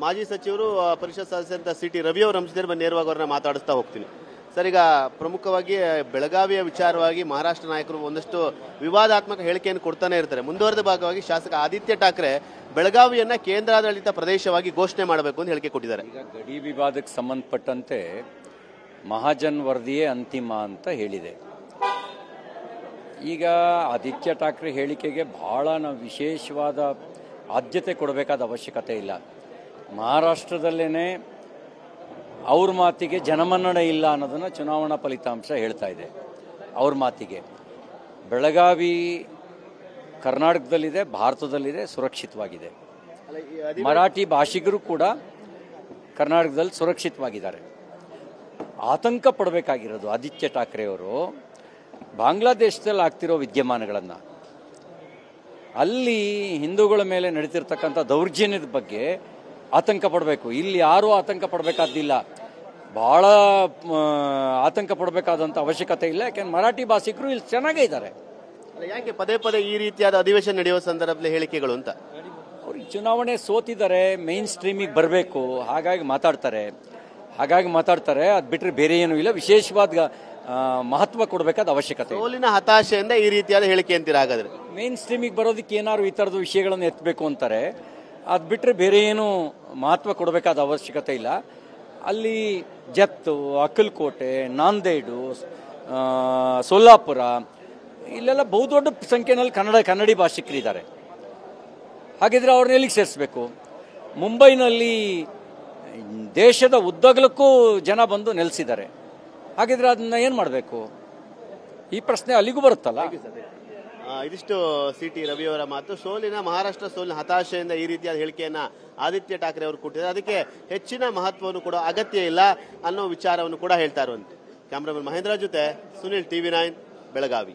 ಮಾಜಿ ಸಚಿವರು ಪರಿಷತ್ ಸದಸ್ಯರಂತ C T Ravi ಅವರು ಹಂಚಿದ್ರೆ ನೇರವಾಗಿ ಅವ್ರನ್ನ ಮಾತಾಡಿಸ್ತಾ ಹೋಗ್ತೀನಿ. ಸರ್, ಈಗ ಪ್ರಮುಖವಾಗಿ ಬೆಳಗಾವಿಯ ವಿಚಾರವಾಗಿ ಮಹಾರಾಷ್ಟ್ರ ನಾಯಕರು ಒಂದಷ್ಟು ವಿವಾದಾತ್ಮಕ ಹೇಳಿಕೆಯನ್ನು ಕೊಡ್ತಾನೆ ಇರ್ತಾರೆ. ಮುಂದುವರೆದ ಭಾಗವಾಗಿ ಶಾಸಕ ಆದಿತ್ಯ ಠಾಕ್ರೆ ಬೆಳಗಾವಿಯನ್ನ ಕೇಂದ್ರಾಡಳಿತ ಪ್ರದೇಶವಾಗಿ ಘೋಷಣೆ ಮಾಡಬೇಕು ಅಂತ ಹೇಳಿಕೆ ಕೊಟ್ಟಿದ್ದಾರೆ. ಈಗ ಗಡಿ ವಿವಾದಕ್ಕೆ ಸಂಬಂಧಪಟ್ಟಂತೆ ಮಹಾಜನ್ ವರದಿಯೇ ಅಂತಿಮ ಅಂತ ಹೇಳಿದೆ. ಈಗ ಆದಿತ್ಯ ಠಾಕ್ರೆ ಹೇಳಿಕೆಗೆ ಬಹಳ ನಾವು ವಿಶೇಷವಾದ ಆದ್ಯತೆ ಕೊಡಬೇಕಾದ ಅವಶ್ಯಕತೆ ಇಲ್ಲ. ಮಹಾರಾಷ್ಟ್ರದಲ್ಲೇ ಅವ್ರ ಮಾತಿಗೆ ಜನಮನ್ನಣೆ ಇಲ್ಲ ಅನ್ನೋದನ್ನು ಚುನಾವಣಾ ಫಲಿತಾಂಶ ಹೇಳ್ತಾ ಇದೆ. ಅವ್ರ ಮಾತಿಗೆ ಬೆಳಗಾವಿ ಕರ್ನಾಟಕದಲ್ಲಿದೆ, ಭಾರತದಲ್ಲಿದೆ, ಸುರಕ್ಷಿತವಾಗಿದೆ. ಮರಾಠಿ ಭಾಷಿಗರು ಕೂಡ ಕರ್ನಾಟಕದಲ್ಲಿ ಸುರಕ್ಷಿತವಾಗಿದ್ದಾರೆ. ಆತಂಕ ಪಡಬೇಕಾಗಿರೋದು ಆದಿತ್ಯ ಠಾಕ್ರೆ ಅವರು ಬಾಂಗ್ಲಾದೇಶದಲ್ಲಿ ಆಗ್ತಿರೋ ವಿದ್ಯಮಾನಗಳನ್ನು, ಅಲ್ಲಿ ಹಿಂದೂಗಳ ಮೇಲೆ ನಡೀತಿರ್ತಕ್ಕಂಥ ದೌರ್ಜನ್ಯದ ಬಗ್ಗೆ ಆತಂಕ ಪಡಬೇಕು. ಇಲ್ಲಿ ಯಾರೂ ಆತಂಕ ಪಡಬೇಕಾದಿಲ್ಲ, ಭಾಳ ಆತಂಕ ಪಡಬೇಕಾದಂಥ ಅವಶ್ಯಕತೆ ಇಲ್ಲ. ಯಾಕೆಂದ್ರೆ ಮರಾಠಿ ಭಾಷಿಕರು ಇಲ್ಲಿ ಚೆನ್ನಾಗೇ ಇದ್ದಾರೆ. ಯಾಕೆ ಪದೇ ಪದೇ ಈ ರೀತಿಯಾದ ಅಧಿವೇಶನ ನಡೆಯುವ ಸಂದರ್ಭದಲ್ಲಿ ಹೇಳಿಕೆಗಳು ಅಂತ? ಅವ್ರಿಗೆ ಚುನಾವಣೆ ಸೋತಿದ್ದಾರೆ, ಮೇನ್ ಸ್ಟ್ರೀಮಿಗೆ ಬರಬೇಕು, ಹಾಗಾಗಿ ಮಾತಾಡ್ತಾರೆ. ಅದು ಬಿಟ್ಟರೆ ಬೇರೆ ಏನೂ ಇಲ್ಲ. ವಿಶೇಷವಾದ ಮಹತ್ವ ಕೊಡಬೇಕಾದ ಅವಶ್ಯಕತೆ. ಸೋಲಿನ ಹತಾಶೆಯಿಂದ ಈ ರೀತಿಯಾದ ಹೇಳಿಕೆ ಅಂತೀರ? ಹಾಗಾದ್ರೆ ಮೇನ್ ಸ್ಟ್ರೀಮಿಗೆ ಬರೋದಕ್ಕೆ ಏನಾದ್ರು ಈ ಥರದ ವಿಷಯಗಳನ್ನು ಎತ್ತಬೇಕು ಅಂತಾರೆ. ಅದು ಬಿಟ್ಟರೆ ಬೇರೆ ಏನು ಮಹತ್ವ ಕೊಡಬೇಕಾದ ಅವಶ್ಯಕತೆ ಇಲ್ಲ. ಅಲ್ಲಿ ಜತ್ತು, ಅಕ್ಕಲಕೋಟೆ, ನಾಂದೇಡು, ಸೋಲಾಪುರ ಇಲ್ಲೆಲ್ಲ ಬಹುದೊಡ್ಡ ಸಂಖ್ಯೆಯಲ್ಲಿ ಕನ್ನಡಿ ಭಾಷಿಕರಿದ್ದಾರೆ. ಹಾಗಿದ್ರೆ ಅವ್ರನ್ನ ಎಲ್ಲಿಗೆ ಸೇರಿಸ್ಬೇಕು? ಮುಂಬೈನಲ್ಲಿ ದೇಶದ ಉದ್ದಗಲಕ್ಕೂ ಜನ ಬಂದು ನೆಲೆಸಿದ್ದಾರೆ. ಹಾಗಿದ್ರೆ ಅದನ್ನ ಏನು ಮಾಡಬೇಕು? ಈ ಪ್ರಶ್ನೆ ಅಲ್ಲಿಗೂ ಬರುತ್ತಲ್ಲ. ಇದಿಷ್ಟು ಸಿ ಟಿ ರವಿಯವರ ಮಾತು. ಮಹಾರಾಷ್ಟ್ರ ಸೋಲಿನ ಹತಾಶೆಯಿಂದ ಈ ರೀತಿಯಾದ ಹೇಳಿಕೆಯನ್ನ ಆದಿತ್ಯ ಠಾಕ್ರೆ ಅವರು ಕೊಟ್ಟಿದ್ದಾರೆ. ಅದಕ್ಕೆ ಹೆಚ್ಚಿನ ಮಹತ್ವವನ್ನು ಕೊಡೋ ಅಗತ್ಯ ಇಲ್ಲ ಅನ್ನೋ ವಿಚಾರವನ್ನು ಕೂಡ ಹೇಳ್ತಾ ಇರುವಂತೆ. ಕ್ಯಾಮ್ರಾಮನ್ ಮಹೇಂದ್ರ ಜೊತೆ ಸುನಿಲ್, TV9 ಬೆಳಗಾವಿ.